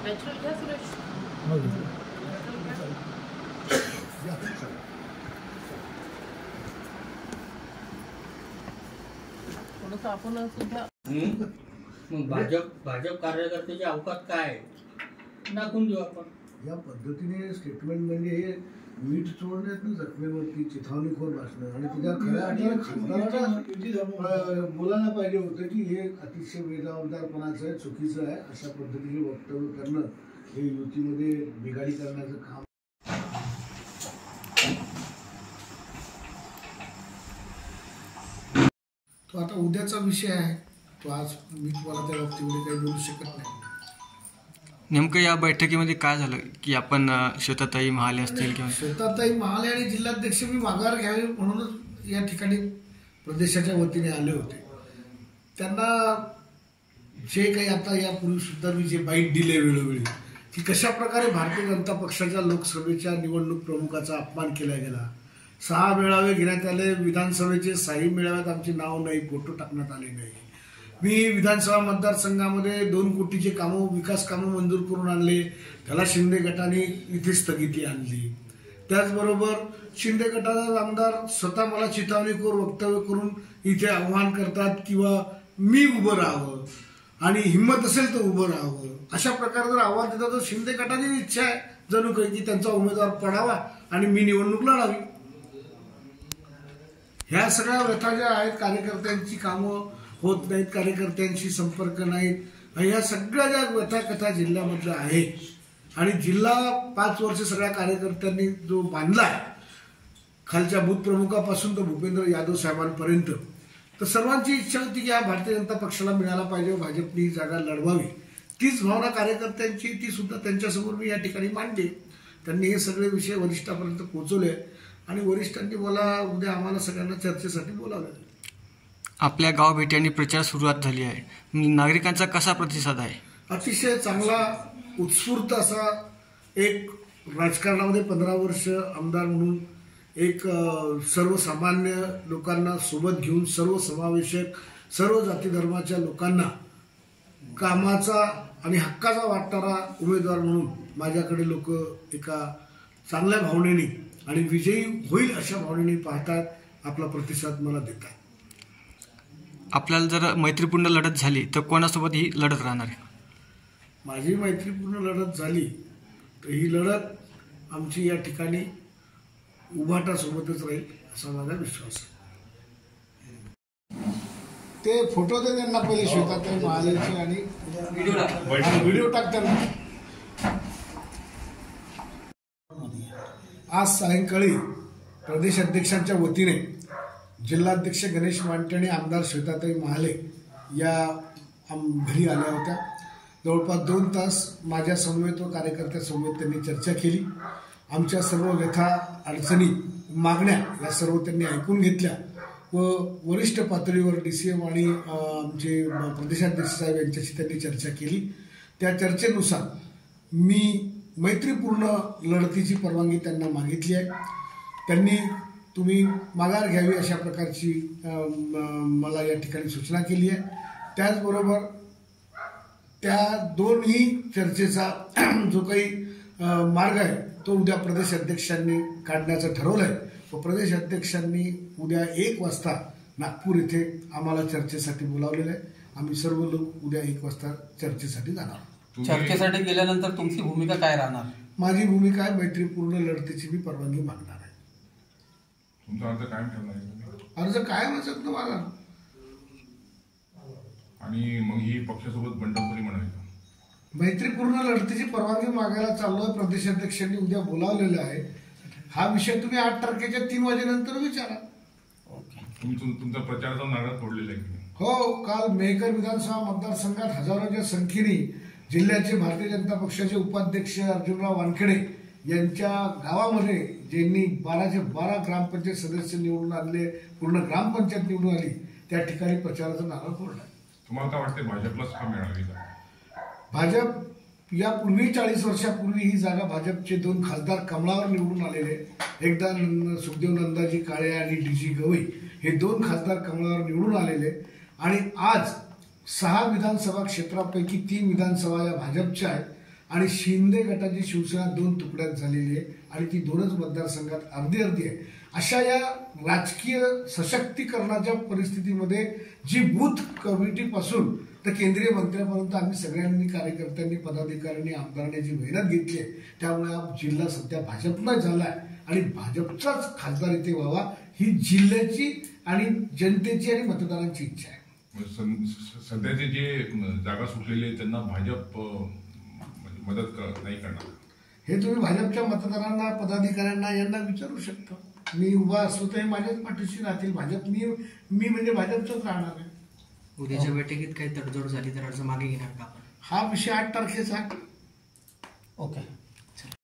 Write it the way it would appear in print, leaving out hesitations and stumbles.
Natural घ्या सुरेश. थोडंसं आपण सुद्धा मग भाजप कार्यकर्त्याचे अवकाश काय दाखवून देऊ आपण. या पद्धतीने स्टेटमेंट म्हणजे हे मीठ चोळण्यात जखमेवरती चिथावणीखोर भाषणं आणि त्याच्या खऱ्या अर्थाने बोलायला पाहिजे होतं की हे अतिशय बेजबाबदारपणाचं आहे, चुकीचं आहे. अशा पद्धतीने वक्तव्य करणं हे युतीमध्ये बिघाडी करण्याचं काम. तो आता उद्याचा विषय आहे, तो आज मी तुम्हाला त्या बाबतीमध्ये काही बोलू शकत नाही. नेमकं या बैठकीमध्ये काय झालं की आपण श्वेताताई महाले असतील किंवा श्वेताताई महाले आणि जिल्हाध्यक्ष मी माघार घ्यावी म्हणूनच या ठिकाणी प्रदेशाच्या वतीने आले होते. त्यांना जे काही आता यापूर्वी सुद्धा मी जे बाईट दिले वेळोवेळी की कशा प्रकारे भारतीय जनता पक्षाच्या लोकसभेच्या निवडणूक प्रमुखाचा अपमान केला गेला. 6 मेळावे घेण्यात आले, विधानसभेचे 6 मेळाव्यात आमचे नाव नाही, फोटो टाकण्यात आले नाही. मी विधानसभा मतदारसंघामध्ये 2 कोटीचे कामं, विकास कामं मंजूर करून आणले, त्याला शिंदे गटाने इथे स्थगिती आणली. त्याचबरोबर शिंदे गटाचा आमदार स्वतः मला चिथावणीखोर वक्तव्य करून इथे आव्हान करतात किंवा मी उभं राहावं आणि हिंमत असेल तर उभं राहावं. अशा प्रकारे जर आव्हान देतात तर शिंदे गटाची इच्छा आहे जणू काही की त्यांचा उमेदवार पडावा आणि मी निवडणूक लढावी. ह्या सगळ्या व्यथा ज्या आहेत, कार्यकर्त्यांची कामं होत नाहीत, कार्यकर्त्यांशी संपर्क नाहीत, ह्या सगळ्या ज्या व्यथा कथा जिल्ह्यामधल्या आहे आणि जिल्हा 5 वर्ष सगळ्या कार्यकर्त्यांनी जो बांधला आहे, खालच्या बूथ प्रमुखापासून तर भूपेंद्र यादव साहेबांपर्यंत, तर सर्वांची इच्छा होती की या भारतीय जनता पक्षाला मिळाला पाहिजे, भाजपने ही जागा लढवावी. तीच भावना कार्यकर्त्यांची, ती सुद्धा त्यांच्यासमोर मी या ठिकाणी मांडली. त्यांनी हे सगळे विषय वरिष्ठापर्यंत पोहोचवले आणि वरिष्ठांनी मला उद्या आम्हाला सगळ्यांना चर्चेसाठी बोलावलं. आपल्या गाव भेटी आणि प्रचार सुरुवात झाली आहे, नागरिकांचा कसा प्रतिसाद आहे? अतिशय चांगला, उत्स्फूर्त असा. एक राजकारणामध्ये 15 वर्ष आमदार म्हणून एक सर्वसामान्य लोकांना सोबत घेऊन सर्वसमावेशक सर्व जाती धर्माच्या लोकांना कामाचा आणि हक्काचा वाटणारा उमेदवार म्हणून माझ्याकडे लोक एका चांगल्या भावनेने आणि विजयी होईल अशा भावनेने पाहतात, आपला प्रतिसाद मला देतात. आपल्याला जर मैत्रीपूर्ण लढत झाली तर कोणासोबत ही लढत राहणार आहे? माझी मैत्रीपूर्ण लढत झाली तर ही लढत आमची या ठिकाणी उभाटासोबतच राहील असा माझा विश्वास आहे. ते फोटो दे त्यांना पहिले, श्वेताताई महालेचे आणि व्हिडिओ टाक त्यांना. आज सायंकाळी प्रदेश अध्यक्षांच्या वतीने जिल्हाध्यक्ष गणेश मांटे आणि आमदार श्वेताताई महाले या घरी आल्या होत्या. जवळपास 2 तास माझ्या समवेत व कार्यकर्त्या समवेत त्यांनी चर्चा केली. आमच्या सर्व व्यथा, अडचणी, मागण्या या सर्व त्यांनी ऐकून घेतल्या व वरिष्ठ पातळीवर DCM आणि आमचे प्रदेशाध्यक्ष साहेब यांच्याशी त्यांनी चर्चा केली. त्या चर्चेनुसार मी मैत्रीपूर्ण लढतीची परवानगी त्यांना मागितली आहे. त्यांनी तुम्ही माघार घ्यावी अशा प्रकारची मला या ठिकाणी सूचना केली आहे. त्याचबरोबर त्या दोन्ही चर्चेचा जो काही मार्ग आहे तो उद्या प्रदेश अध्यक्षांनी काढण्याचं ठरवलं आहे व प्रदेश अध्यक्षांनी उद्या 1 वाजता नागपूर इथे आम्हाला चर्चेसाठी बोलावलेलं आहे. आम्ही सर्व लोक उद्या 1 वाजता चर्चेसाठी जाणार. चर्चेसाठी गेल्यानंतर तुमची भूमिका काय राहणार? माझी भूमिका आहे मैत्रीपूर्ण लढतीची मी परवानगी मागणार आहे. तुमचा अर्ज कायम ठेवणार आहे? अर्ज कायम असत ना माझा. आणि मग ही पक्षासोबत बंडखोरी म्हणायचं? मैत्रीपूर्ण लढतीची परवानगी मागायला चाललोय. प्रदेशाध्यक्षांनी उद्या बोलावलेलं आहे. हा विषय तुम्ही 8 तारखेच्या 3 वाजेनंतर विचारा. तुमचा प्रचाराचा नारळ फोडलेला आहे? हो, काल मेहकर विधानसभा मतदारसंघात हजारोच्या संख्येने जिल्ह्याचे भारतीय जनता पक्षाचे उपाध्यक्ष अर्जुनराव वानखेडे यांच्या गावामध्ये ज्यांनी 12चे 12 ग्रामपंचायत सदस्य निवडून आणले, पूर्ण ग्रामपंचायत निवडून आली, त्या ठिकाणी प्रचाराचा नारळ फोडला. तुम्हाला काय वाटते भाजपलाच का मिळावी? भाजप यापूर्वी 40 वर्षापूर्वी ही जागा भाजपचे 2 खासदार कमळावर निवडून आलेले. एकदा सुखदेव नंदाजी काळे आणि DG गवई हे 2 खासदार कमळावर निवडून आलेले आणि आज 6 विधानसभा क्षेत्रापैकी 3 विधानसभा या भाजपच्या आहेत आणि शिंदे गटाची शिवसेना 2 तुकड्यात झालेली आहे आणि ती 2च मतदारसंघात अर्धी अर्धी आहे. अशा या राजकीय सशक्तीकरणाच्या परिस्थितीमध्ये जी बूथ कमिटीपासून तर केंद्रीय मंत्र्यापर्यंत आम्ही सगळ्यांनी, कार्यकर्त्यांनी, पदाधिकाऱ्यांनी, आमदारांनी जी मेहनत घेतली आहे, त्यामुळे हा जिल्हा सध्या भाजपनं झाला आहे आणि भाजपचाच खासदार इथे व्हावा ही जिल्ह्याची आणि जनतेची आणि मतदारांची इच्छा आहे. सध्याचे जे जागा सुटलेले आहेत त्यांना भाजप मदत नाही करणार. हे तुम्ही भाजपच्या मतदारांना, पदाधिकाऱ्यांना यांना विचारू शकता. मी उभा असलो तर हे माझ्याच पाठीशी राहतील. भाजप मी म्हणजे भाजपचंच राहणार आहे. उद्याच्या बैठकीत काही तडजोड झाली तर अर्ज मागे घेणार का आपण? हा विषय 8 तारखेचा आहे. ओके.